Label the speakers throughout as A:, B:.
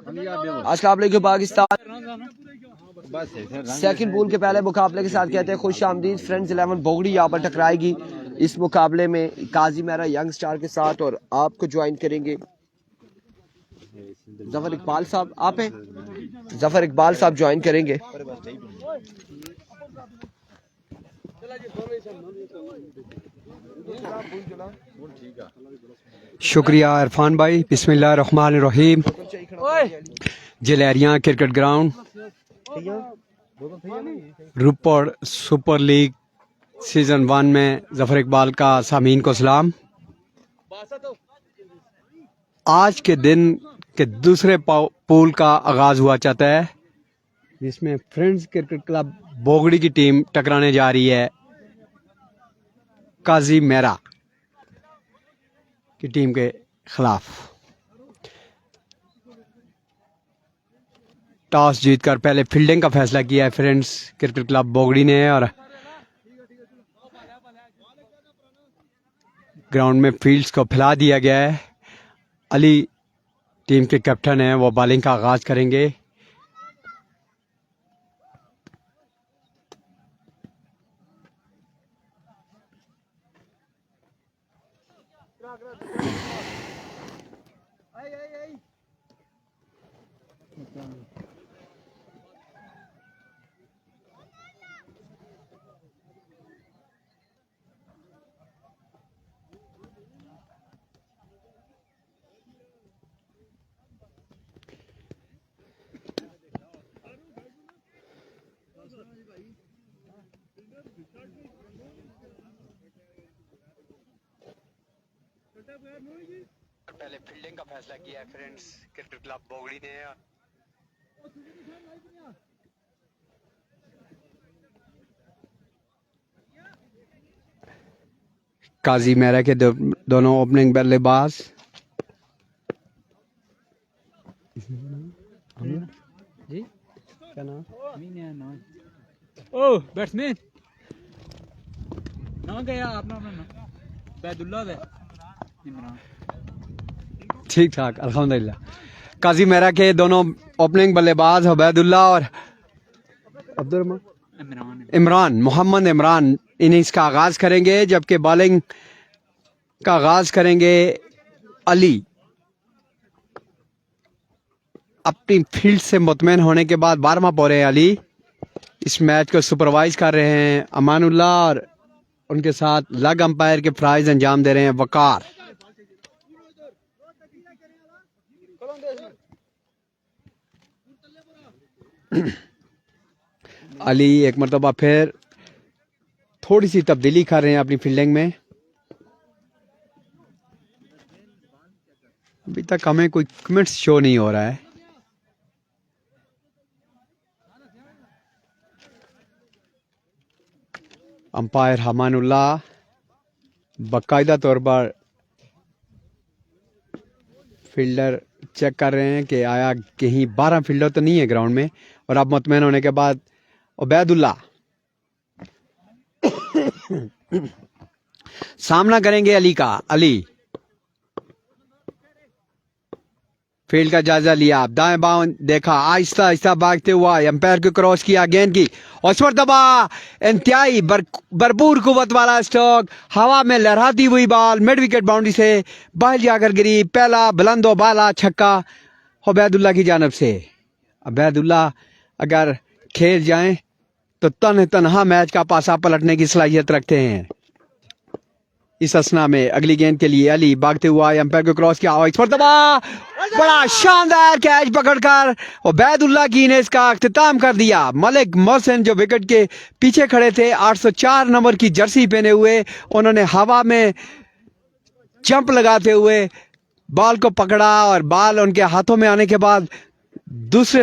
A: अस्सलाम वालेकुम Pakistan. Second pool के पहले मुकाबले के साथ कहते हैं खुश आमदीद। फ्रेंड्स 11 बोगड़ी यहाँ पर टकराएगी इस मुकाबले में काजी मेरा यंग स्टार के साथ, और आपको ज्वाइन करेंगे जफर इकबाल साहब। आप हैं जफर इकबाल साहब ज्वाइन करेंगे।
B: शुक्रिया इरफान भाई। बिस्मिल्लाहिर्रहमानिर्रहीम। Jaleria cricket ground, Ropar super league season 1 में जफर इकबाल का सामीन को सलाम। आज के दिन के दूसरे पूल का आगाज हुआ चाहता है, जिसमें फ्रेंड्स क्रिकेट क्लब बोगड़ी की टीम टकराने जा रही है काजी मेरा की टीम के खिलाफ। टॉस जीतकर पहले फील्डिंग का फैसला किया है फ्रेंड्स क्रिकेट क्लब बोगड़ी ने, और ग्राउंड में फील्ड्स को फैला दिया गया है। अली टीम के कैप्टन हैं, वो बॉलिंग का आगाज करेंगे। पहले फील्डिंग का फैसला किया है फ्रेंड्स क्रिकेट क्लब बोगड़ी ने। काजी मेरा के दोनों ओपनिंग बल्लेबाज जी क्या नाम
C: ओ बैट्समैन ना गया अपना बैदुल्ला है इमरान।
B: ठीक ठाक अल्हम्दुलिल्लाह। काजी मेरा के दोनों ओपनिंग बल्लेबाज उबैदुल्ला और इमरान मोहम्मद इमरान इनिंग्स का आगाज करेंगे, जबकि बॉलिंग का आगाज करेंगे अली। अपनी फील्ड से मुतमईन होने के बाद 12वां बॉल है अली। इस मैच को सुपरवाइज कर रहे हैं अमानुल्लाह, और उनके साथ लग अंपायर के प्राइज अंजाम दे रहे हैं वकार। अली एक मरतबा फिर थोड़ी सी तब्दीली कर रहे हैं अपनी फील्डिंग में। अभी तक हमें कोई कमेंट्स शो नहीं हो रहा है। अंपायर हमानुल्लाह बाकायदा तौर पर फील्डर चेक कर रहे हैं कि आया कहीं 12 फील्डर तो नहीं है ग्राउंड में। और अब मुतमईन होने के बाद उबैदुल्ला सामना करेंगे अली का। अली फील्ड का जायजा लिया, दाएं बाएं देखा, आहिस्ता आहिस्ता भागते हुआ एम्पायर को क्रॉस किया गेंद की, और इस मरतबा इंतहाई भरपूर कुव्वत वाला स्ट्रोक, हवा में लहराती हुई बॉल मिड विकेट बाउंड्री से बाहर जाकर गिरी। पहला बुलंदो बाला छक्का उबैदुल्ला की जानिब से। उबैदुल्ला अगर खेल जाएं तो तनहा मैच का पासा पलटने की सलाहियत रखते हैं। इस असना में अगली गेंद के लिए अली भागते हुआ एम्पायर को क्रॉस किया, और इस मरतबा बड़ा शानदार कैच पकड़कर उबैदुल्ला की ने इसका अख्तिताम कर दिया। मलिक मोहसिन जो विकेट के पीछे खड़े थे 804 नंबर की जर्सी पहने हुए, उन्होंने हवा में जंप लगाते हुए बॉल को पकड़ा, और बॉल उनके हाथों में आने के बाद दूसरे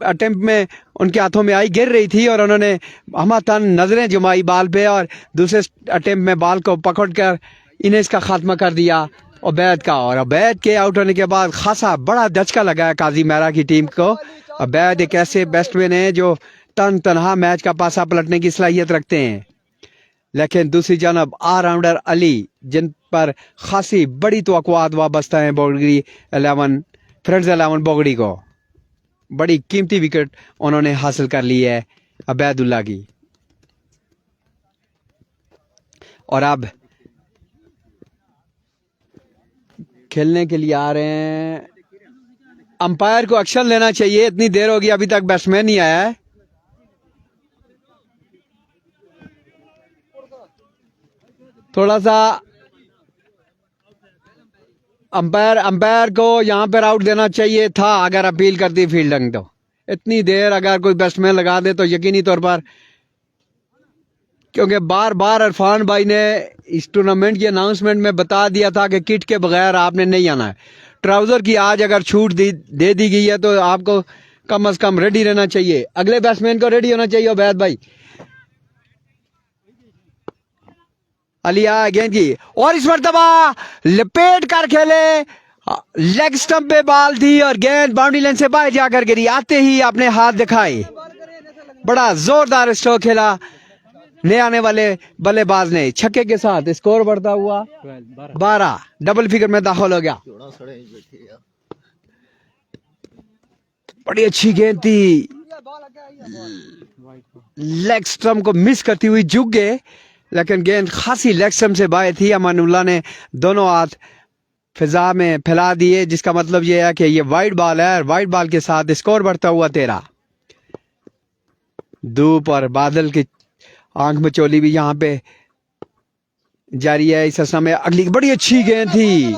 B: अटेम्प्ट में उनके हाथों में आई, गिर रही थी, और उन्होंने हमतन नजरें जमाई बॉल पे, और दूसरे अटेम्प्ट में बॉल को पकड़कर इन्हें इसका खात्मा कर दिया उबैद का। और उबैद के आउट होने के बाद खासा बड़ा धचका लगा है काजी मेरा की टीम को। उबैद एक ऐसे बैट्समैन है जो तनहा मैच का पासा पलटने की सलाहियत रखते हैं, लेकिन दूसरी जानब ऑलराउंडर अली जिन पर खासी बड़ी तवक्कुआत वाबस्ता है बोगड़ी 11 फ्रेंड्स 11 बोगड़ी को। बड़ी कीमती विकेट उन्होंने हासिल कर ली है अबैदुल्ला की। और अब खेलने के लिए आ रहे हैं। अंपायर को एक्शन लेना चाहिए, इतनी देर हो गई अभी तक बैट्समैन नहीं आया है। थोड़ा सा अंपायर को यहां पर आउट देना चाहिए था अगर अपील करती फील्डिंग। तो इतनी देर अगर कोई बैट्समैन लगा दे तो यकीनी तौर पर, क्योंकि बार बार इरफान भाई ने इस टूर्नामेंट की अनाउंसमेंट में बता दिया था कि किट के बगैर आपने नहीं आना है। ट्राउजर की आज अगर छूट दे दी गई है तो आपको कम से कम रेडी रहना चाहिए। अगले बैट्समैन को रेडी होना चाहिए उबैद भाई। अलिया गेंद की और इस मरतबा लपेट कर खेले, लेग स्टंप पे बॉल थी और गेंद बाउंड्री लाइन से बाहर जाकर गिरी। आते ही अपने हाथ दिखाए, बड़ा जोरदार स्ट्रोक खेला नए आने वाले बल्लेबाज ने। छक्के के साथ स्कोर बढ़ता हुआ 12, डबल फिगर में दाखिल हो गया। बड़ी अच्छी गेंद थी, लेग स्टंप को मिस करती हुई झुक गए, लेकिन गेंद खासी लेग स्टंप से बाहर थी। अमानुल्लाह ने दोनों हाथ फिजा में फैला दिए, जिसका मतलब यह है कि ये वाइड बॉल है। वाइड बॉल के साथ स्कोर बढ़ता हुआ 13। धूप और बादल की आंख मचोली भी यहाँ पे जारी है इस समय। अगली बड़ी अच्छी गेंद थी,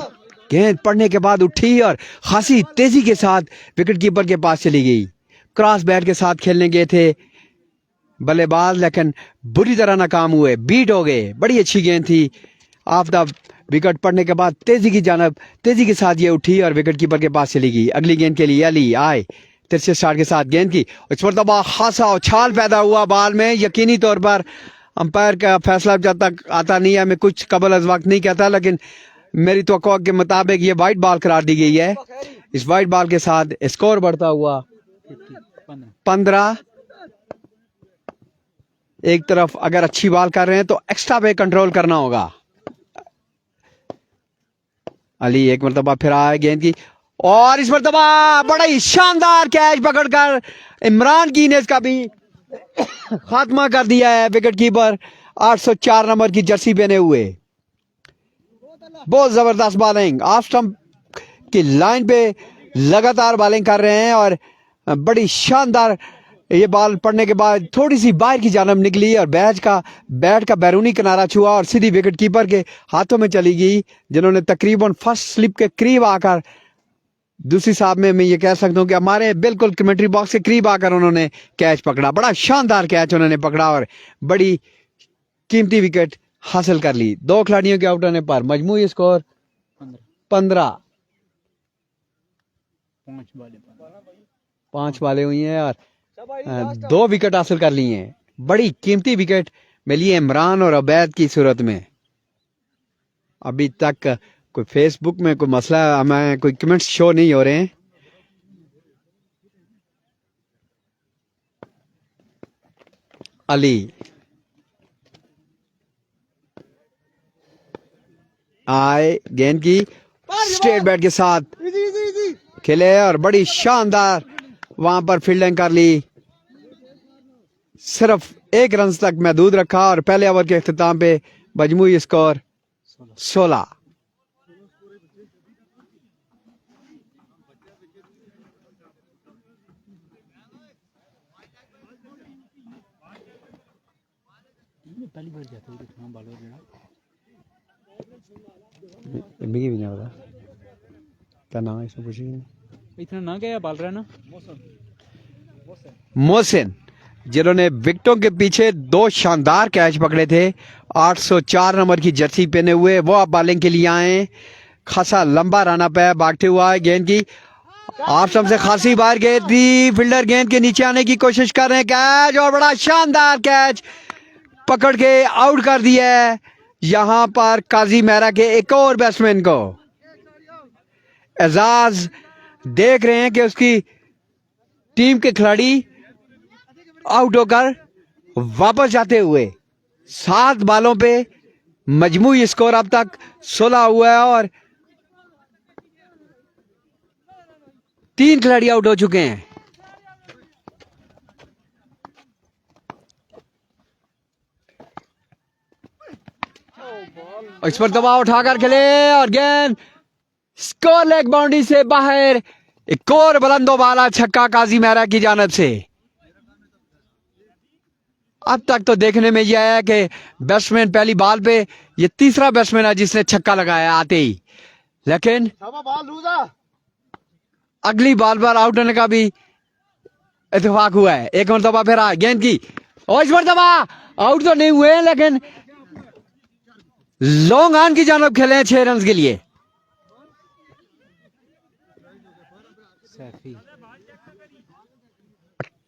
B: गेंद पड़ने के बाद उठी और खासी तेजी के साथ विकेट कीपर के पास चली गई। क्रॉस बैट के साथ खेलने गए थे बल्लेबाज, लेकिन बुरी तरह नाकाम हुए, बीट हो गए। बड़ी अच्छी गेंद थी, ऑफ द विकेट पड़ने के बाद तेजी के साथ ये उठी और विकेट कीपर के पास चली गई। अगली गेंद के लिए अली आए तिरछे स्टार्ट के साथ गेंद की, इस पर दबा खासा उछाल पैदा हुआ बॉल में। यकीनी तौर पर अंपायर का फैसला जब तक आता नहीं है, मैं कुछ कबल अज वक्त नहीं कहता, लेकिन मेरी तवक्को के मुताबिक ये वाइड बॉल करार दी गई है। इस वाइड बॉल के साथ स्कोर बढ़ता हुआ 15। एक तरफ अगर अच्छी बॉल कर रहे हैं तो एक्स्ट्रा पे कंट्रोल करना होगा। अली एक मरतबा फिर आया गेंद की और इस मरतबा बड़ा ही शानदार कैच पकड़कर इमरान की ने इसका भी खात्मा कर दिया है। विकेट कीपर 804 नंबर की जर्सी पहने हुए, बहुत जबरदस्त बॉलिंग, ऑफ स्टंप की लाइन पे लगातार बॉलिंग कर रहे हैं और बड़ी शानदार ये बॉल पड़ने के बाद थोड़ी सी बाहर की जानब निकली और बैट का बैरूनी किनारा छुआ और सीधी विकेट कीपर के हाथों में चली गई, जिन्होंने तकरीबन फर्स्ट स्लिप के करीब आकर, दूसरी साहब में मैं ये कह सकता हूँ कि हमारे बिल्कुल कमेंट्री बॉक्स के करीब आकर उन्होंने कैच पकड़ा। बड़ा शानदार कैच उन्होंने पकड़ा और बड़ी कीमती विकेट हासिल कर ली। 2 खिलाड़ियों के आउट होने पर मजमूई स्कोर 15। 5 बालें हुई हैं और 2 विकेट हासिल कर ली हैं। बड़ी कीमती विकेट मिली है इमरान और अबैद की सूरत में। अभी तक कोई फेसबुक में कोई मसला, हमें कोई कमेंट्स शो नहीं हो रहे हैं। अली आए गेंद की स्ट्रेट बैट के साथ खेले और बड़ी शानदार वहां पर फील्डिंग कर ली। सिर्फ 1 रन तक महदूद रखा और पहले ओवर के इख्तिताम पे मजमूई स्कोर 16।
C: पहली बार जाता है इतना बाल हो
B: भी नहीं पता क्या नाम है, इसमें पूछिए।
C: इतना ना गया बाल रहा ना
B: मोहसिन, जिन्होंने विकेटों के पीछे 2 शानदार कैच पकड़े थे, 804 नंबर की जर्सी पहने हुए, वो अब बॉलिंग के लिए आए। खासा लंबा रन अप है, भागते हुआ है गेंद की ऑफ स्टंप से खासी बार गेंद थी, फील्डर गेंद के नीचे आने की कोशिश कर रहे हैं, कैच और बड़ा शानदार कैच पकड़ के आउट कर दिया है यहां पर काजी मेहरा के एक और बैट्समैन को। एजाज देख रहे हैं कि उसकी टीम के खिलाड़ी आउट होकर वापस जाते हुए 7 बालों पे मजमूई स्कोर अब तक 16 हुआ है और 3 खिलाड़ी आउट हो चुके हैं। इस पर दबाव उठाकर खेले और गेंद स्कोर लेग बाउंड्री से बाहर। एक और बुलंदो वाला छक्का काजी मेहरा की जानिब से। अब तक तो देखने में यह है कि बैट्समैन पहली बॉल पे, ये तीसरा बैट्समैन है जिसने छक्का लगाया आते ही, लेकिन अगली बॉल पर आउट होने का भी इत्तेफाक हुआ है। एक मरतबा फिर गेंद की और इस मरतबा आउट तो नहीं हुए लेकिन लॉन्ग ऑन की जानिब खेले 6 रन के लिए।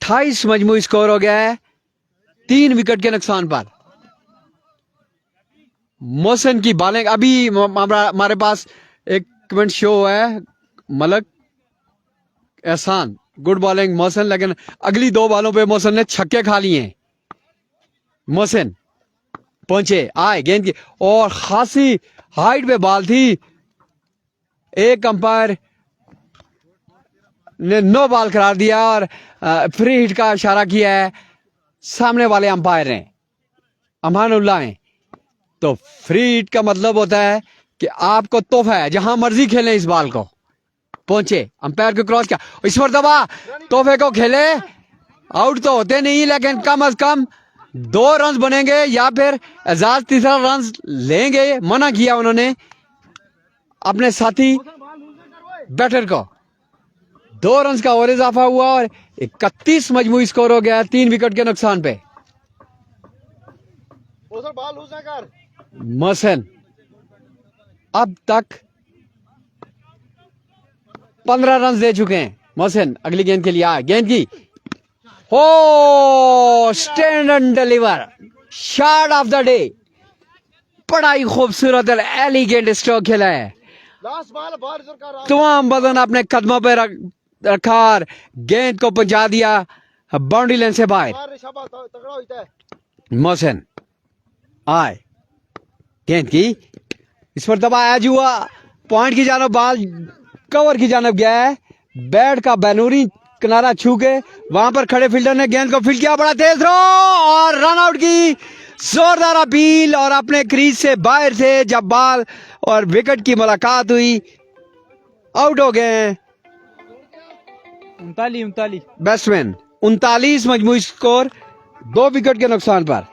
B: 28 मजमूई स्कोर हो गया है 3 विकेट के नुकसान पर। मोहसिन की बॉलिंग अभी हमारे पास एक कमेंट शो है, मलक एहसान गुड बॉलिंग मोहसिन, लेकिन अगली 2 बॉलों पे मोहसिन ने छक्के खा लिए हैं। मोहसिन पहुंचे, आए गेंद की और खासी हाइट पे बॉल थी। एक अंपायर ने नो बॉल करार दिया और फ्री हिट का इशारा किया है सामने वाले अंपायर ने, अमानुल्लाह हैं। तो फ्री हिट का मतलब होता है कि आपको तोहफा है, जहां मर्जी खेलें इस बॉल को। पहुंचे, अंपायर को क्रॉस किया, इस मरतबा तोहफे को खेले। आउट तो होते नहीं लेकिन कम अज कम 2 रन बनेंगे या फिर एजाज तीसरा रन लेंगे। मना किया उन्होंने अपने साथी बैटर को। 2 रन का और इजाफा हुआ और 31 मजमूई स्कोर हो गया 3 विकेट के नुकसान पे। मोहसिन अब तक 15 रन दे चुके हैं। मोहसिन अगली गेंद के लिए आए, गेंद की हो stand and deliver shot of the day. बड़ा ही खूबसूरत और एलिगेंट स्ट्रोक खेला है। तमाम बदन अपने कदमों पे रखा और गेंद को पहुंचा दिया बाउंड्री लाइन से बाहर। मोहसिन आए, गेंद की इस पर दबा एज हुआ, पॉइंट की जानिब बॉल कवर की जानिब गया है। बैट का बैनूरी किनारा छू के वहां पर खड़े फील्डर ने गेंद को फील्ड किया, बड़ा तेज थ्रो और रन आउट की जोरदार अपील और अपने क्रीज से बाहर थे जब बॉल और विकेट की मुलाकात हुई। आउट हो गए हैं
C: 39
B: बैट्समैन। 39 मजमूई स्कोर 2 विकेट के नुकसान पर।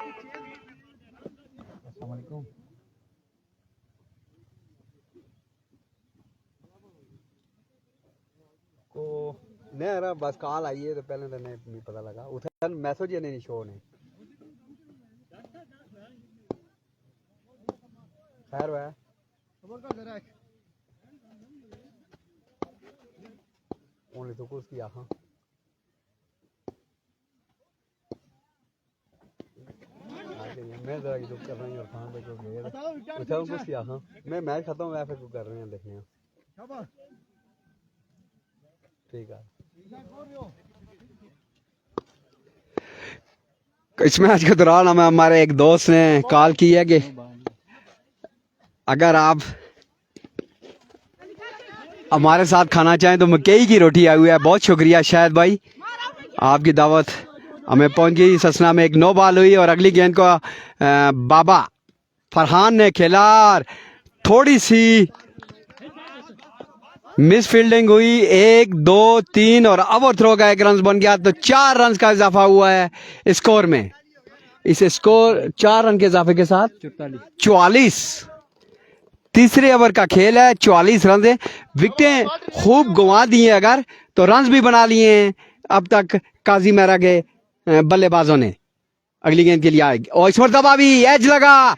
B: नहीं बस कॉल आई है तो पहले तो नहीं पता लगा, उठा मैसेज ही नहीं शो नहीं। खैर वह ओनली तो कुछ किया। हाँ मैं जरा चुप कर रही हूँ खान पे उठा कुछ किया। हाँ मैं मैच खत्म हुआ फिर कर रहे हैं देखने। ठीक है, इस मैच के दौरान हमें हमारे एक दोस्त ने कॉल की है कि अगर आप हमारे साथ खाना चाहें तो मकई की रोटी आई हुई है। बहुत शुक्रिया शायद भाई, आपकी दावत हमें पहुंच गई। ससना में एक नो बॉल हुई और अगली गेंद को बाबा फरहान ने खेला और थोड़ी सी मिस फील्डिंग हुई। 1 2 3 और ओवर थ्रो का 1 रन बन गया तो 4 रन का इजाफा हुआ है स्कोर में। इस स्कोर 4 रन के इजाफे के साथ 44 तीसरे ओवर का खेल है। 44 रन है, विकेटें खूब गंवा दी हैं अगर तो रन भी बना लिए हैं अब तक काजी मेहरा के बल्लेबाजों ने। अगली गेंद के लिए आएगी और इस मरतबा भी एज लगा,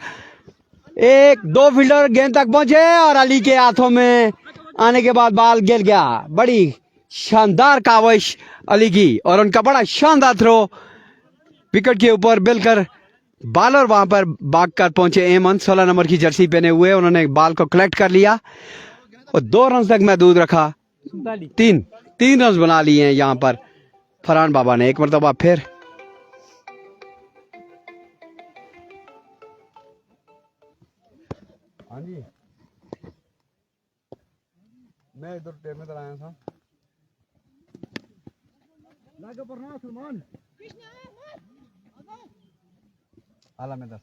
B: 1 2 फील्डर गेंद तक पहुंचे और अली के हाथों में आने के बाद बॉल गिर गया। बड़ी शानदार काविश अली की और उनका बड़ा शानदार थ्रो विकेट के ऊपर मिलकर बॉलर वहां पर भाग कर पहुंचे। एमन 16 नंबर की जर्सी पहने हुए, उन्होंने बॉल को कलेक्ट कर लिया और 2 रन तक महदूद रखा। 3 रन बना लिए हैं यहां पर फरहान बाबा ने। एक मरतबा फिर हाँ जी मैं इधर टेर में आया था। आला में 10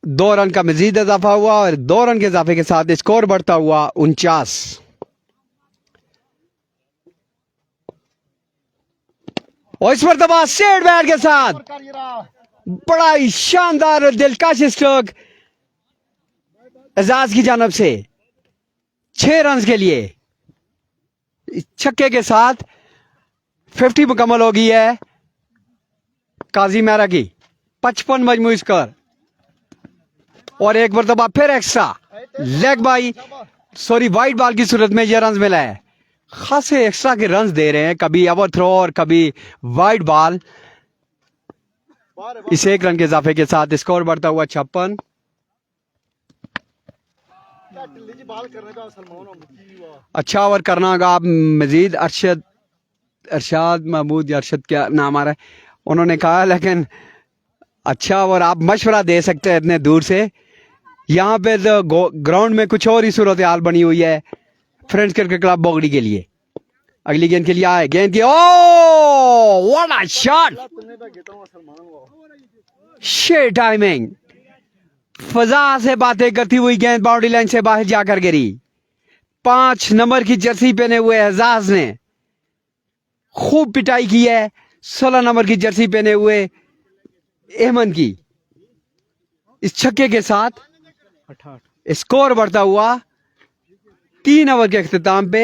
B: दो रन का मजीद इजाफा हुआ और 2 रन के इजाफे के साथ स्कोर बढ़ता हुआ 49। और इस मरतबा स्ट्रेट बैट के साथ बड़ा ही शानदार और दिलकश स्ट्रोक एजाज की जानब से 6 रन के लिए। छक्के के साथ 50 मुकम्मल हो गई है काजी मेहरा की। 55 मजमूई स्कोर और एक मरतबा फिर extra leg bye wide ball की सूरत में यह रन मिला है। खासे एक्स्ट्रा के रन दे रहे हैं, कभी ओवर थ्रो और कभी वाइड बॉल। इस 1 रन के इजाफे के साथ स्कोर बढ़ता हुआ 56। अच्छा ओवर करना होगा आप मजीद। अरशाद महमूद या अरशद क्या नाम आ रहा है उन्होंने कहा, लेकिन अच्छा ओवर आप मशवरा दे सकते हैं इतने दूर से। यहाँ पे तो ग्राउंड में कुछ और ही सूरत हाल बनी हुई है फ्रेंड्स क्रिकेट क्लब बोगड़ी के लिए। अगली गेंद के लिए आए, गेंद की ओ व्हाट अ शॉट, शेर टाइमिंग। फजा से बातें करती हुई गेंद बाउंड्री लाइन से बाहर जाकर गिरी। 5 नंबर की जर्सी पहने हुए एजाज ने खूब पिटाई की है 16 नंबर की जर्सी पहने हुए अहमद की। इस छक्के के साथ स्कोर बढ़ता हुआ 3 ओवर के अख्तिताम पे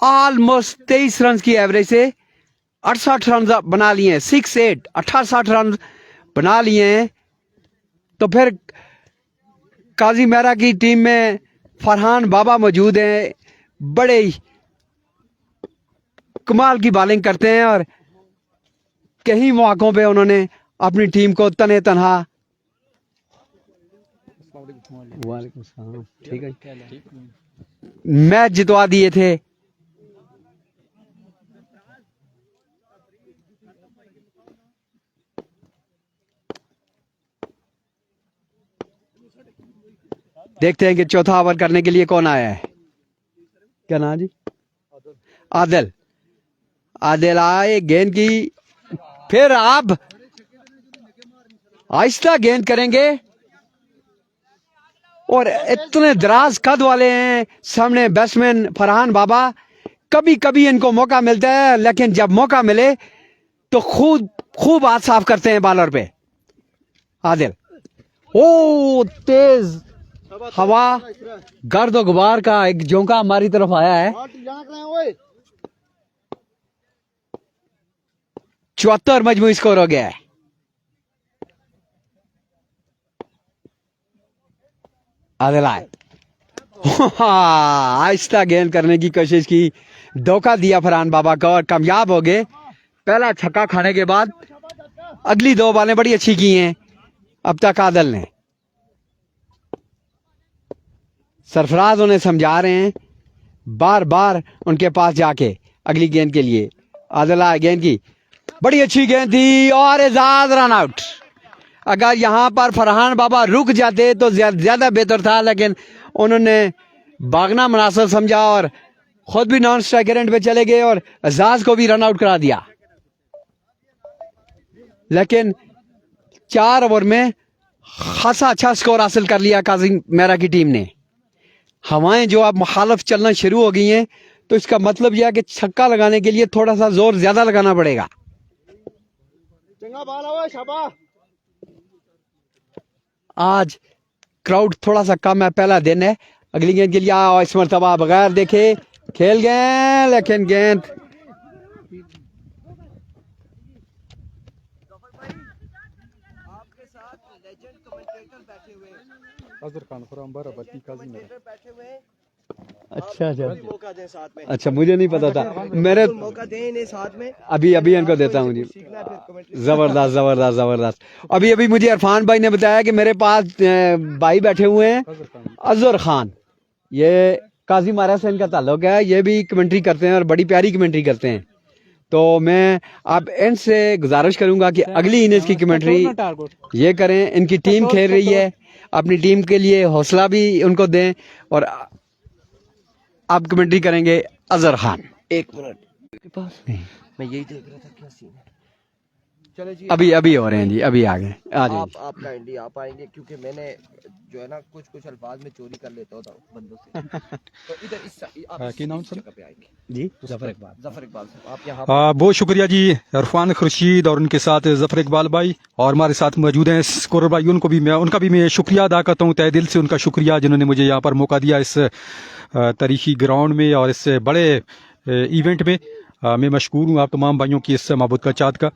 B: ऑलमोस्ट 23 रन की एवरेज से 68 रन बना लिए हैं। 6-8 68 रन बना लिए हैं। तो फिर काजी मेहरा की टीम में फरहान बाबा मौजूद हैं, बड़े ही कमाल की बॉलिंग करते हैं और कई मौकों पे उन्होंने अपनी टीम को तने तनहा ठीक है मैच जितवा दिए थे। देखते हैं कि चौथा ओवर करने के लिए कौन आया है। क्या नाम जी? आदिल। आदिल आए, गेंद की फिर आप आहिस्ता गेंद करेंगे और इतने दराज कद वाले हैं सामने बैट्समैन फरहान बाबा। कभी कभी इनको मौका मिलता है, लेकिन जब मौका मिले तो खूब हाथ साफ करते हैं बॉलर पे। आदिल ओ तेज हवा गर्द और गुबार का एक झोंका हमारी तरफ आया है। 74 मजमूई स्कोर हो गया है। आदिल आए, आहिस्ता गेंद करने की कोशिश की, धोखा दिया फरहान बाबा को और कामयाब हो गए। पहला छक्का खाने के बाद अगली 2 बॉलें बड़ी अच्छी की हैं अब तक आदिल ने। सरफराज उन्हें समझा रहे हैं बार बार उनके पास जाके। अगली गेंद के लिए आदिल आए, गेंद की बड़ी अच्छी गेंद थी और एजाज रन आउट। अगर यहाँ पर फरहान बाबा रुक जाते तो ज्यादा बेहतर था, लेकिन उन्होंने भागना मुनासिब समझा और खुद भी नॉन स्ट्राइकर एंड पे चले गए और एजाज को भी रन आउट करा दिया। लेकिन 4 ओवर में खासा अच्छा स्कोर हासिल कर लिया काजी मेहरा की टीम ने। हवाएं जो अब मुखालफ चलना शुरू हो गई हैं, तो इसका मतलब यह है कि छक्का लगाने के लिए थोड़ा सा जोर ज्यादा लगाना पड़ेगा। आज क्राउड थोड़ा सा कम है, पहला दिन है। अगली गेंद के लिए आओ, इस मरतबा बगैर देखे खेल गए, लेकिन गेंद अच्छा मुझे नहीं पता था। मेरे मौका दें साथ में, अभी इनको देता हूँ जी। जबरदस्त जबरदस्त जबरदस्त। अभी मुझे इरफान भाई ने बताया कि मेरे पास भाई बैठे हुए हैं अजहर खान, ये काजी मारा से इनका ताल्लुक है। ये भी कमेंट्री करते हैं और बड़ी प्यारी कमेंट्री करते हैं। तो मैं आप इनसे गुजारिश करूंगा कि अगली इनिंग्स की कमेंट्री ये करें। इनकी टीम खेल रही है, अपनी टीम के लिए हौसला भी उनको दें और आप कमेंट्री करेंगे अजहर खान।
A: एक मिनट के पास मैं यही देख रहा था क्या सीन है। चले जी
B: अभी हो रहे हैं जी, अभी आ गए, आ जाइए।
A: आप काइंडली आप आएंगे क्योंकि मैंने जो है ना कुछ अल्फाज में चोरी कर लेता होता हूँ बंदों से। तो इधर आप
D: क्या नाम
A: इस
D: सर?
A: जगह पे आएंगे
B: जी
A: जफर इकबाल साहब आप यहाँ
D: बहुत शुक्रिया जी इरफान खुर्शीद और उनके साथ जफर इकबाल भाई और हमारे साथ मौजूद हैं स्कोरर भाई, उनका भी मैं शुक्रिया अदा करता हूँ, तहे दिल से उनका शुक्रिया जिन्होंने मुझे यहाँ पर मौका दिया इस तारीखी ग्राउंड में और इस बड़े इवेंट में। मैं मशकूर हूँ आप तमाम भाइयों की इस महबूद का चाँद का।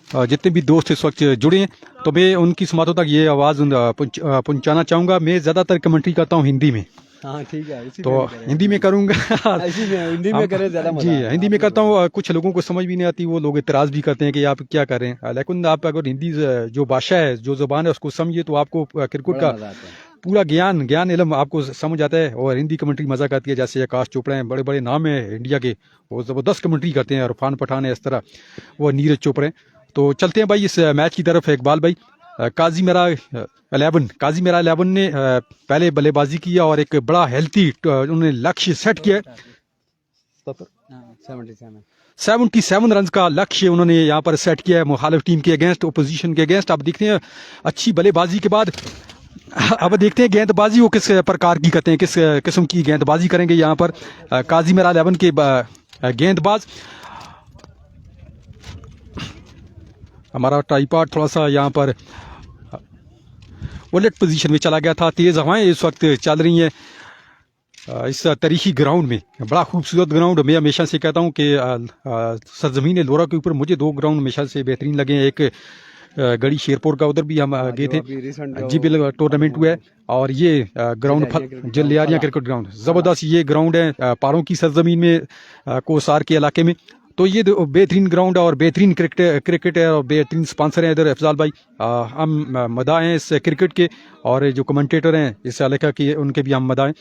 D: जितने भी दोस्त इस वक्त जुड़े हैं तो मैं उनकी समातों तक ये आवाज़ पहुँचाना चाहूँगा। मैं ज़्यादातर कमेंट्री करता हूँ हिंदी में,
B: हाँ ठीक है, इसी
D: तो हिंदी में करूँगा।
B: हिंदी में करें ज़्यादा
D: जी हिंदी में करता हूँ। कुछ लोगों को समझ भी नहीं आती, वो लोग इतराज़ भी करते हैं कि आप क्या कर रहे हैं, लेकिन आप अगर हिंदी जो भाषा है जो ज़ुबान है उसको समझिए तो आपको क्रिकेट का पूरा ज्ञान इल्म आपको समझ आता है। और हिंदी कमेंट्री मज़ा करती है, जैसे आकाश चोपड़ा हैं, बड़े बड़े नाम हैं इंडिया के, वो ज़बरदस्त कमेंट्री करते हैं। इरफान पठान है इस तरह, वो नीरज चोपड़ा हैं। तो चलते हैं भाई इस मैच की तरफ। इकबाल भाई काजी मेरा 11 ने पहले बल्लेबाजी किया और एक बड़ा हेल्थी उन्होंने लक्ष्य सेट किया। 77 रन का लक्ष्य उन्होंने यहाँ पर सेट किया है मुखालिफ टीम के अगेंस्ट, ओपोजिशन के अगेंस्ट। अब देखते हैं अच्छी बल्लेबाजी के बाद अब देखते हैं गेंदबाजी वो किस प्रकार की करते हैं, किस किस्म की गेंदबाजी करेंगे यहाँ पर काजी मेरा 11 के गेंदबाज। हमारा ट्राइपॉड थोड़ा सा यहाँ पर उलट पोजीशन में चला गया था। तेज़ हवाएं इस वक्त चल रही हैं इस तारीखी ग्राउंड में, बड़ा खूबसूरत ग्राउंड। मैं हमेशा से कहता हूँ कि सरजमीन लोरा के ऊपर मुझे 2 ग्राउंड हमेशा से बेहतरीन लगे हैं। एक गढ़ी शेरपुर का, उधर भी हम गए थे जी, बिल टूर्नामेंट हुआ है। और ये ग्राउंड जो लियारियां क्रिकेट ग्राउंड, ज़बरदस्त ये ग्राउंड है पारों की सरजमीन में कोसार के इलाके में। तो ये बेहतरीन ग्राउंड है और बेहतरीन क्रिकेट है और बेहतरीन स्पॉन्सर हैं इधर अफजाल भाई। हम मदा हैं इस क्रिकेट के, और जो कमेंटेटर हैं इस इलाका के उनके भी हम मदा हैं।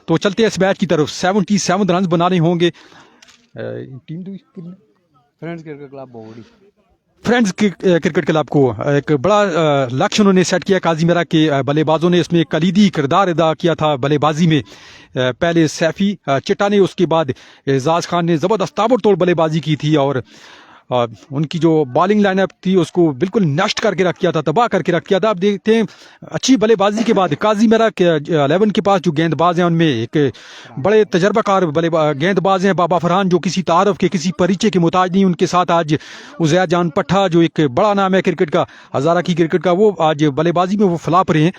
D: तो चलते हैं इस मैच की तरफ। 77 रन बनाने होंगे। Team
B: friends cricket club Bogdi,
D: friends cricket club को एक बड़ा लक्ष्य उन्होंने सेट किया। काजी मेरा के बल्लेबाजों ने इसमें कलीदी किरदार अदा किया था बल्लेबाजी में। पहले सैफी चिट्टा ने, उसके बाद एजाज खान ने ज़बरदस्त ताबड़तोड़ बल्लेबाजी की थी और उनकी जो बॉलिंग लाइनअप थी उसको बिल्कुल नष्ट करके रख किया था, तबाह करके रख किया था। अब देखते हैं अच्छी बल्लेबाजी के बाद काजी मेरा के 11 के पास जो गेंदबाज हैं उनमें एक बड़े तजर्बाकार गेंदबाज हैं बाबा फरहान, जो किसी तारफ के किसी परिचय के मुताज नहीं। उनके साथ आज उज़ैर जान पट्टा जो एक बड़ा नाम है क्रिकेट का, हज़ारा की क्रिकेट का, वो आज बल्लेबाजी में वो फ्लॉप रहे हैं।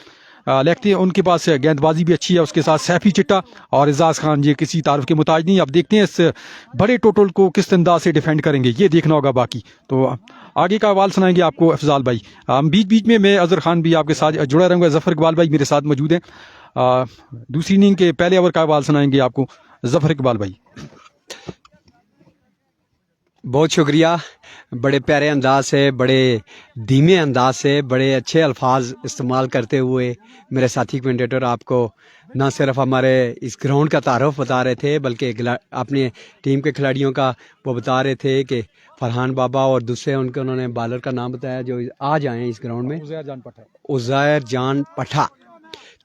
D: लगते हैं उनके पास गेंदबाजी भी अच्छी है। उसके साथ सैफी चिट्टा और एजाज खान ये किसी तारफ के मुताज नहीं। अब देखते हैं इस बड़े टोटल को किस अंदाज से डिफेंड करेंगे, ये देखना होगा। बाकी तो आगे का अहवाल सुनाएंगे आपको अफजाल भाई। बीच बीच में मैं अजहर खान भी आपके साथ जुड़ा रहूँगा। जफर इकबाल भाई मेरे साथ मौजूद हैं। दूसरी इनिंग के पहले ओवर का अहवाल सुनाएंगे आपको जफर इकबाल भाई।
B: बहुत शुक्रिया। बड़े प्यारे अंदाज से, बड़े धीमे अंदाज से, बड़े अच्छे अल्फाज इस्तेमाल करते हुए मेरे साथी कमेंटेटर आपको ना सिर्फ हमारे इस ग्राउंड का तारुफ बता रहे थे, बल्कि अपने टीम के खिलाड़ियों का वो बता रहे थे कि फरहान बाबा और दूसरे उन्होंने बॉलर का नाम बताया जो आज आए हैं इस ग्राउंड में, उज़ैर जान पठा।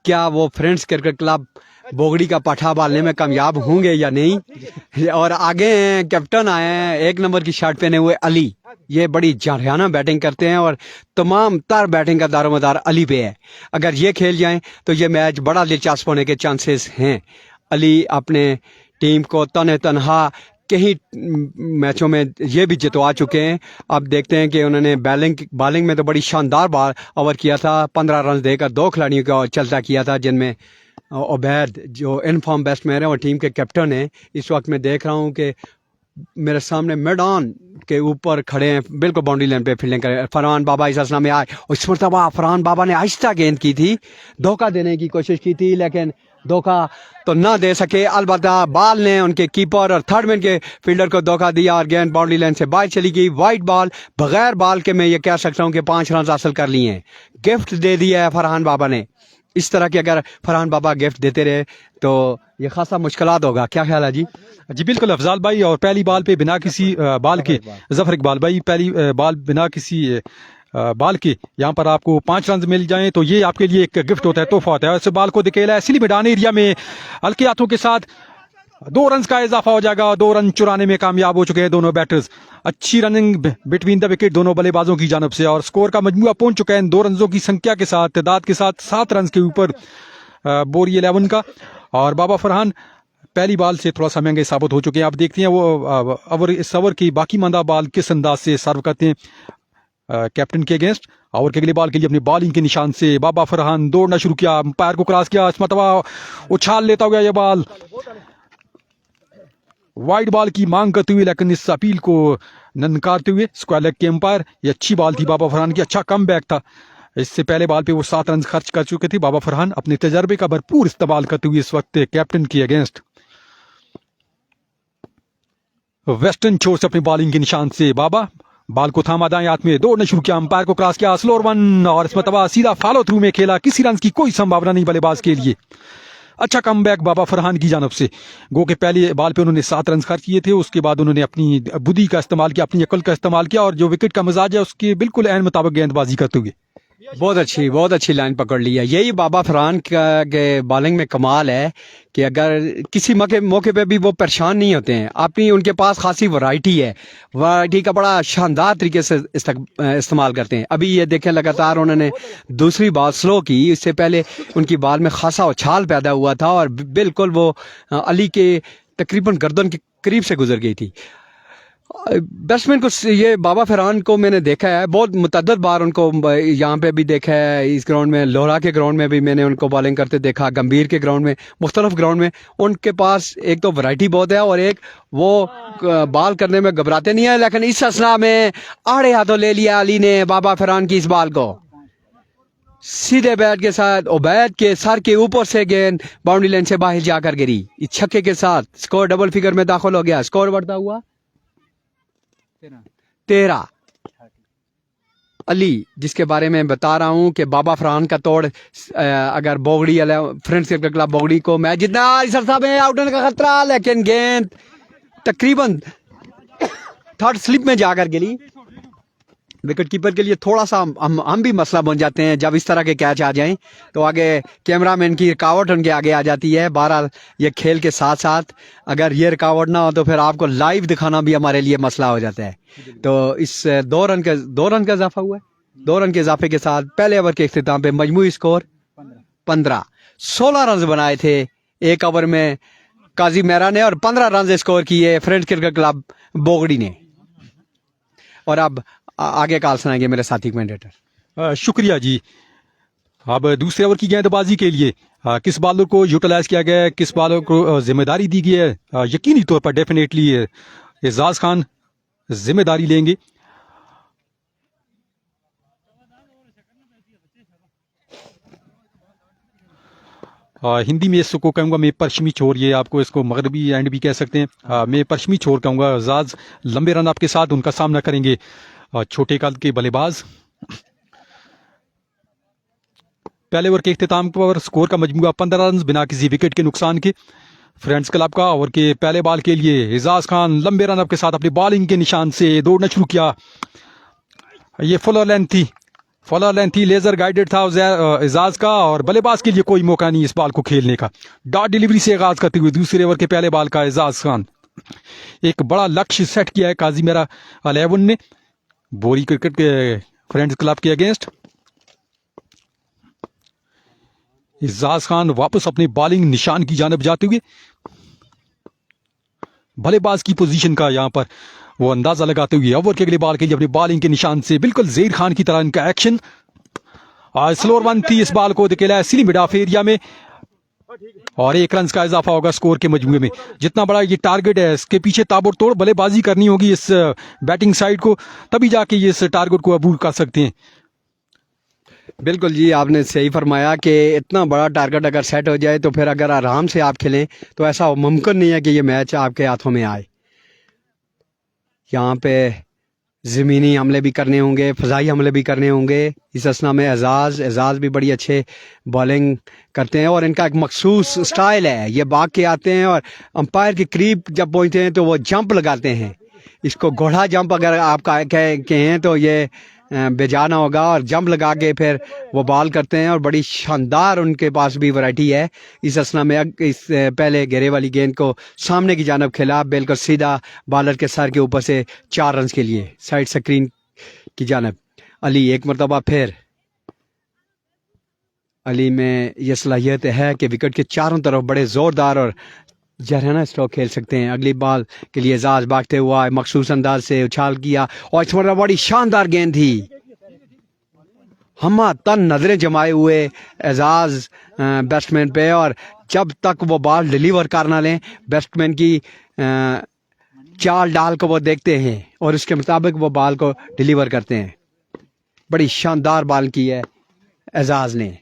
B: क्या वो फ्रेंड्स क्रिकेट क्लब बोगड़ी का पठा बालने में कामयाब होंगे या नहीं? और आगे हैं कैप्टन आए हैं 1 नंबर की शर्ट पहने हुए अली, ये बड़ी जारहाना बैटिंग करते हैं और तमाम तर बैटिंग का दारोमदार अली पे है। अगर ये खेल जाएं तो ये मैच बड़ा दिलचस्प होने के चांसेस हैं। अली अपने टीम को तने तनहा कई मैचों में ये भी जितवा चुके हैं। अब देखते हैं कि उन्होंने बॉलिंग में तो बड़ी शानदार बॉल ओवर किया था, 15 रन देकर 2 खिलाड़ियों का चलता किया था, जिनमें उबैद जो इनफॉर्म बैट्समैन है और टीम के कैप्टन हैं। इस वक्त मैं देख रहा हूं कि मेरे सामने मैदान के ऊपर खड़े हैं, बिल्कुल बाउंड्री लाइन पे फील्डिंग करें। फरहान बाबा इस असला में आए और इस मरतबा फरहान बाबा ने आहिस्ता गेंद की थी, धोखा देने की कोशिश की थी, लेकिन धोखा तो ना दे सके। अलबत्ता बॉल ने उनके कीपर और थर्ड मैन के फील्डर को धोखा दिया और गेंद बाउंड्री लाइन से बाहर चली गई। वाइट बॉल, बगैर बॉल के मैं ये कह सकता हूँ कि 5 रन हासिल कर लिए हैं। गिफ्ट दे दिया है फरहान बाबा ने। इस तरह की अगर फरहान बाबा गिफ्ट देते रहे तो ये खासा मुश्किलात होगा। क्या ख्याल है जी?
D: जी बिल्कुल अफजाल भाई। और पहली बॉल पे बिना किसी बॉल के जफर इकबाल भाई, पहली बॉल बिना किसी बॉल के यहाँ पर आपको 5 रन मिल जाएं तो ये आपके लिए एक गिफ्ट होता है, तोहफा होता है। इस बॉल को धकेला है सिली मैदान एरिया में हल्के हाथों के साथ 2 रन का इजाफा हो जाएगा। 2 रन चुराने में कामयाब हो चुके हैं दोनों बैटर्स। अच्छी रनिंग बिटवीन द विकेट दोनों बल्लेबाजों की जानब से, और स्कोर का मजमूआ पहुंच चुका है 2 रनों की संख्या के साथ, तादाद के साथ 7 रन के ऊपर बोरी 11 का। और बाबा फरहान पहली बाल से थोड़ा सा महंगे साबित हो चुके हैं। आप देखते हैं वो इस ओवर की बाकी मांदा बाल किस अंदाज से सर्व करते हैं कैप्टन के अगेंस्ट। ओवर के अगले बाल के लिए अपनी बॉलिंग के निशान से बाबा फरहान दौड़ना शुरू किया, अंपायर को क्रॉस किया, इस मरतबा उछाल लेता हुआ यह बाल वाइड बॉल की मांग करते हुए, लेकिन इस अपील को ननकारते हुए स्क्वायर लेग के अंपायर। ये अच्छी बॉल थी बाबा फरहान की, अच्छा कम बैक था। इससे पहले बॉल पे वो 7 रन खर्च कर चुके थे बाबा फरहान, अपने तजर्बे का भरपूर इस्तेमाल करते हुए इस वक्त कैप्टन के अगेंस्ट। वेस्टर्न छोर से अपनी बॉलिंग के निशान से बाबा बॉल को थामा, दाएं हाथ में दौड़ना शुरू किया, अंपायर को क्रॉस किया, स्लोअर वन, और इस मरतबा सीधा फॉलो थ्रू में खेला। किसी रन की कोई संभावना नहीं बल्लेबाज के लिए। अच्छा कमबैक बाबा फरहान की जानब से। गो के पहले बॉल पे उन्होंने 7 रन खर्च किए थे, उसके बाद उन्होंने अपनी बुद्धि का इस्तेमाल किया, अपनी अकल का इस्तेमाल किया, और जो विकेट का मिजाज है उसके बिल्कुल ऐन मुताबिक गेंदबाजी करते हुए
B: बहुत अच्छी लाइन पकड़ ली है। यही बाबा फरहान के बॉलिंग में कमाल है कि अगर किसी मौके पे भी वो परेशान नहीं होते हैं। अपनी उनके पास खासी वैरायटी है, वैरायटी का बड़ा शानदार तरीके से इस्तेमाल करते हैं। अभी ये देखें लगातार उन्होंने दूसरी बॉल स्लो की, इससे पहले उनकी बॉल में खासा उछाल पैदा हुआ था और बिल्कुल वो अली के तकरीबन गर्दन के करीब से गुजर गई थी। बैट्समैन को ये बाबा फरहान को मैंने देखा है बहुत मुतअद्दिद बार, उनको यहाँ पे भी देखा है, इस ग्राउंड में, लोहरा के ग्राउंड में भी मैंने उनको बॉलिंग करते देखा, गंभीर के ग्राउंड में, मुख्तलिफ ग्राउंड में। उनके पास एक तो वैरायटी बहुत है और एक वो बॉल करने में घबराते नहीं है। लेकिन इस असना में आड़े हाथों ले लिया अली ने बाबा फरहान की इस बॉल को, सीधे बैट के साथ उबैद के सर के ऊपर से गेंद बाउंड्री लाइन से बाहर जाकर गिरी। इस छक्के के साथ स्कोर डबल फिगर में दाखिल हो गया। स्कोर बढ़ता हुआ 13। अली जिसके बारे में बता रहा हूं कि बाबा फरहान का तोड़ अगर बोगड़ी फ्रेंड्स क्रिकेट क्लब बोगड़ी को मैच जितना इस अरसा में आउट होने का खतरा, लेकिन गेंद तकरीबन थर्ड स्लिप में जाकर गिरी। विकेट कीपर के लिए थोड़ा सा हम भी मसला बन जाते हैं जब इस तरह के कैच आ जाएं, तो आगे कैमरामैन की रुकावट उनके आगे आ जाती है। बहरहाल ये खेल के साथ साथ अगर ये रुकावट ना हो तो फिर आपको लाइव दिखाना भी हमारे लिए मसला हो जाता है। तो इस 2 रन का इजाफा हुआ है। 2 रन के इजाफे के साथ पहले ओवर के इख्तिताम पे मजमूई स्कोर 15। 16 रन बनाए थे एक ओवर में काजी मेहरा ने और 15 रन स्कोर किए फ्रेंड्स क्रिकेट क्लब बोगड़ी ने। और अब आगे कॉल सुनाएंगे मेरे साथी कमेंटेटर।
D: शुक्रिया जी। अब दूसरे ओवर की गेंदबाजी के लिए किस बॉलर को यूटिलाइज किया गया है, किस बॉलर को जिम्मेदारी दी गई है, यकीनी तौर पर डेफिनेटली एजाज खान जिम्मेदारी लेंगे। हिंदी में इसको कहूँगा मैं पश्चिमी छोर, ये आपको इसको मगरबी एंड भी कह सकते हैं। मैं पश्चिमी छोर कहूँगा। एजाज लंबे रन आपके साथ उनका सामना करेंगे छोटे कद के बल्लेबाज। पहले ओवर के इख्तिताम पर स्कोर का मजमूआ 15 रन बिना किसी विकेट के नुकसान के फ्रेंड्स क्लब का। ओवर के पहले बॉल के लिए एजाज खान लंबे रन के साथ अपनी बॉलिंग के निशान से दौड़ना शुरू किया। ये फुलर लेंथ थी, लेजर गाइडेड था एजाज का, और बल्लेबाज के लिए कोई मौका नहीं इस बॉल को खेलने का। डॉट डिलीवरी से आगाज करते हुए दूसरे ओवर के पहले बॉल का एजाज खान। एक बड़ा लक्ष्य सेट किया है काजी मेरा 11 ने बोरी क्रिकेट के फ्रेंड्स क्लब के अगेंस्ट। एजाज खान वापस अपने बॉलिंग निशान की जानब जाते हुए बल्लेबाज की पोजीशन का यहां पर वो अंदाजा लगाते हुए ओवर के अगले बॉल के लिए अपनी बॉलिंग के निशान से बिल्कुल ज़हीर खान की तरह इनका एक्शन। स्लोअर वन थी, इस बॉल को धकेला है सीली मिड ऑफ एरिया में और 1 रन का इजाफा होगा स्कोर के मजमूए में। जितना बड़ा ये टारगेट है इसके पीछे ताबड़तोड़ बल्लेबाजी करनी होगी इस बैटिंग साइड को, तभी जाके ये इस टारगेट को अबूर कर सकते हैं।
B: बिल्कुल जी, आपने सही फरमाया कि इतना बड़ा टारगेट अगर सेट हो जाए तो फिर अगर आराम से आप खेलें तो ऐसा मुमकिन नहीं है कि ये मैच आपके हाथों में आए। यहाँ पे ज़मीनी हमले भी करने होंगे, फ़ज़ाई हमले भी करने होंगे। इस असना में एजाज भी बड़ी अच्छे बॉलिंग करते हैं और इनका एक मखसूस स्टाइल है। ये भाग के आते हैं और अंपायर के करीब जब पहुँचते हैं तो वो जंप लगाते हैं। इसको घोड़ा जंप अगर आप कहें तो ये बेजाना होगा और जंप लगा के फिर वो बॉल करते हैं और बड़ी शानदार उनके पास भी वैरायटी है। इस असना में इस पहले घेरे वाली गेंद को सामने की जानब खेला, बिल्कुल सीधा बॉलर के सर के ऊपर से 4 रन के लिए साइड स्क्रीन की जानब। अली एक मरतबा फिर, अली में यह सलाहियत है कि विकेट के चारों तरफ बड़े ज़ोरदार और जरहाना स्ट्रोक खेल सकते हैं। अगली बॉल के लिए एजाज भागते हुआ मखसूस अंदाज से उछाल किया और इस मरतबा बड़ी शानदार गेंद थी। हम तन नजरें जमाए हुए एजाज बैट्समैन पे, और जब तक वो बॉल डिलीवर कर ना लें बैट्समैन की चाल डाल को वो देखते हैं और उसके मुताबिक वो बॉल को डिलीवर करते हैं। बड़ी शानदार बॉल की है एजाज ने।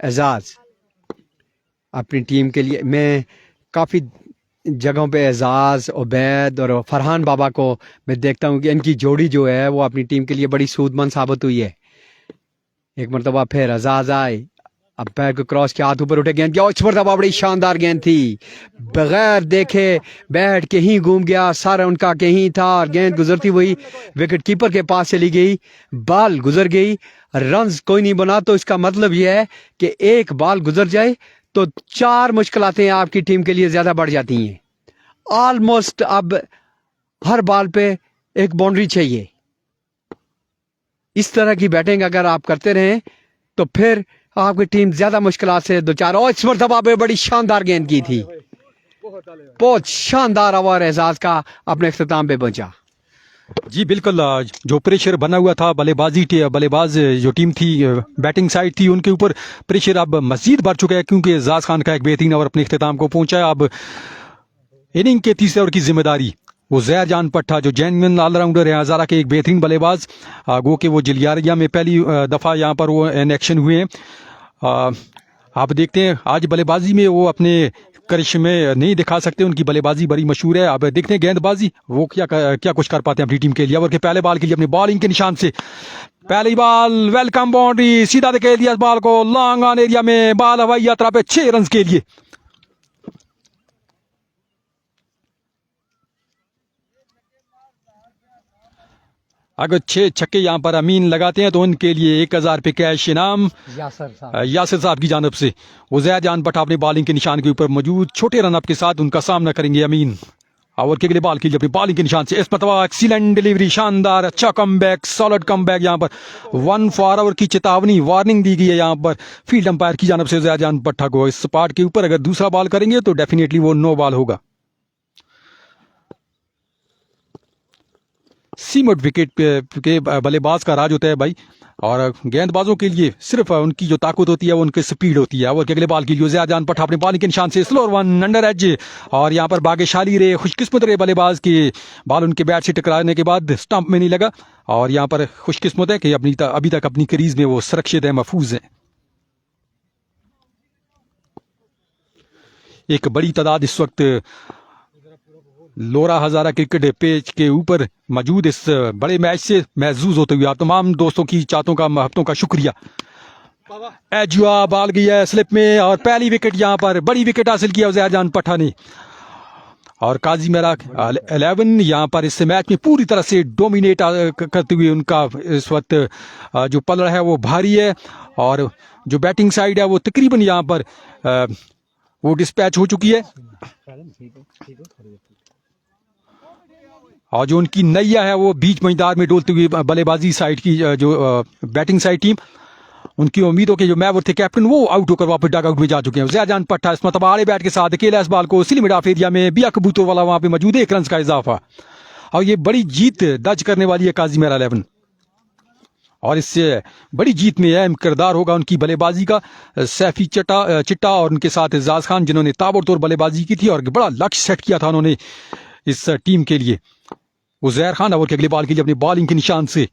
B: एजाज अपनी टीम के लिए, मैं काफ़ी जगहों पे एजाज, उबैद और फरहान बाबा को मैं देखता हूँ कि इनकी जोड़ी जो है वो अपनी टीम के लिए बड़ी सूदमंद साबित हुई है। एक मरतबा फिर एजाज आए, अब पैर को क्रॉस के हाथ ऊपर उठे, गेंद किया, इस मरतबा बड़ी शानदार गेंद थी, बगैर देखे बैट कहीं घूम गया, सर उनका कहीं था और गेंद गुजरती हुई विकेट कीपर के पास चली गई, बॉल गुजर गई, रन्स कोई नहीं बना। तो इसका मतलब यह है कि एक बॉल गुजर जाए तो 4 मुश्किलातें आपकी टीम के लिए ज्यादा बढ़ जाती हैं। ऑलमोस्ट अब हर बॉल पे एक बाउंड्री चाहिए। इस तरह की बैटिंग अगर आप करते रहें तो फिर आपकी टीम ज्यादा मुश्किलात से दो चार। और इस मरतबा पे बड़ी शानदार गेंद की थी, बहुत शानदार ओवर एजाज का अपने इख्तिताम पे पहुंचा।
D: जी बिल्कुल, जो प्रेशर बना हुआ था बल्लेबाज जो टीम थी, बैटिंग साइड थी, उनके ऊपर प्रेशर अब मजीद बढ़ चुका है क्योंकि एजाज खान का एक बेहतरीन ओवर अपने इख्तिताम को पहुंचा है। अब इनिंग के तीसरे ओवर की जिम्मेदारी वो ज़हर जान पट्टा जो जेन्युइन ऑलराउंडर है, हज़ारा के एक बेहतरीन बल्लेबाज, गो कि वो जिलियारिया में पहली दफ़ा यहाँ पर वो इन एक्शन हुए हैं। आप देखते हैं आज बल्लेबाजी में वो अपने करिश्मे नहीं दिखा सकते, उनकी बल्लेबाजी बड़ी मशहूर है। अब देखते हैं गेंदबाजी वो क्या कुछ कर पाते हैं अपनी टीम के लिए। ओवर के पहले बॉल के लिए अपने बॉलिंग के निशान से पहली बॉल, वेलकम बाउंड्री, सीधा दिखे दिया बॉल को लॉन्ग ऑन एरिया में, बॉल हवाई यात्रा पे 6 रन के लिए। अगर 6 छक्के यहाँ पर अमीन लगाते हैं तो उनके लिए 1000 रुपये कैश इनाम यासिर साहब की जानब से। उज़ैर जान भट्ट अपने बॉलिंग के निशान के ऊपर मौजूद, छोटे रन अप के साथ उनका सामना करेंगे अमीन। ओवर के अगले बॉल के लिए अपनी बॉलिंग के निशान से इस मरतबा एक्सीलेंट डिलीवरी, शानदार अच्छा कमबैक, सॉलिड कमबैक। यहाँ पर 1 फॉर ओवर की चेतावनी, वार्निंग दी गई है यहाँ पर फील्ड अंपायर की जानब से उज़ैर जान भट्ट को। इस स्पॉट के ऊपर अगर दूसरा बॉल करेंगे तो डेफिनेटली वो नो बॉल होगा। सीमट विकेट के बल्लेबाज का राज होता है भाई, और गेंदबाजों के लिए सिर्फ उनकी जो ताकत होती है वो उनकी स्पीड होती है। और अगले बॉल के लिए ज़िया जान पट्टा अपने बॉलिंग के निशान से स्लोअर वन अंडर एज, और यहाँ पर भाग्यशाली रहे, खुशकिस्मत रहे बल्लेबाज की, बॉल उनके बैट से टकराने के बाद स्टंप में नहीं लगा, और यहाँ पर खुशकिस्मत है कि अभी तक अपनी क्रीज में वो सुरक्षित है, महफूज है। एक बड़ी तादाद इस वक्त लोरा हजारा क्रिकेट पेज के ऊपर मौजूद इस बड़े मैच से महजूज होते हुए आप तमाम दोस्तों की चाहतों का महबतों का शुक्रिया। एजुआ बाल गई है स्लिप में और पहली विकेट यहाँ पर बड़ी विकेट हासिल किया ज़हर जान पट्टा ने, और काजी मेरा 11 यहाँ पर इस मैच में पूरी तरह से डोमिनेट करते हुए उनका इस वक्त जो पलड़ा है वो भारी है, और जो बैटिंग साइड है वो तकरीबन यहाँ पर वो डिस्पैच हो चुकी है, और जो उनकी नैया है वो बीच मैदान में डोलती हुई बल्लेबाजी साइड की जो बैटिंग साइड टीम, उनकी उम्मीदों के जो मैवर थे कैप्टन वो आउट होकर वापस डग आउट में जा चुके हैं। ज़हर जान पट्टा इस मतलब आड़े बैट के साथ अकेला इस बॉल को सिली मिड ऑफ एरिया में बिया कबूतर वाला वहां पे मौजूद है, 1 रन का इजाफा, और ये बड़ी जीत दर्ज करने वाली है काजी मेरा 11, और इससे बड़ी जीत में अहम किरदार होगा उनकी बल्लेबाजी का सैफी चिट्टा और उनके साथ एजाज खान, जिन्होंने ताबड़तोड़ बल्लेबाजी की थी और बड़ा लक्ष्य सेट किया था उन्होंने इस टीम के लिए। उज़ैर खान ओवर के अगले बॉल के लिए अपनी बॉलिंग के निशान से,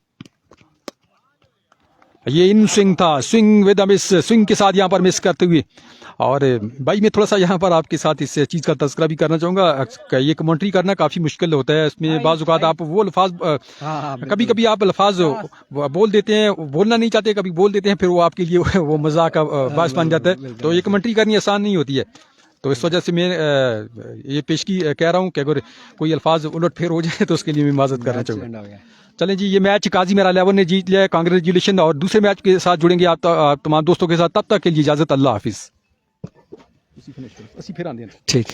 D: ये इन स्विंग था, स्विंग विद मिस, स्विंग के साथ यहाँ पर मिस करते हुए। और भाई मैं थोड़ा सा यहाँ पर आपके साथ इस चीज़ का तज़किरा भी करना चाहूँगा, ये कमेंट्री करना काफ़ी मुश्किल होता है, इसमें बाज़ औक़ात आप वो अल्फाज कभी कभी आप अल्फाज बोल देते हैं, बोलना नहीं चाहते, कभी बोल देते हैं, फिर वो आपके लिए वो मजाक का बायस बन जाता है, तो ये कमेंट्री करनी आसान नहीं होती है। तो इस वजह से मैं ये पेशगी कह रहा हूँ कि अगर कोई अल्फाज उलट फेर हो जाए तो उसके लिए मैं माजरत करना चाहूँगा। चलें जी, ये मैच काजी मेरा 11 ने जीत लिया है, कांग्रेचुलेशन। और दूसरे मैच के साथ जुड़ेंगे आप तमाम दोस्तों के साथ, तब तक के लिए इजाजत, अल्लाह हाफिज।
B: ठीक।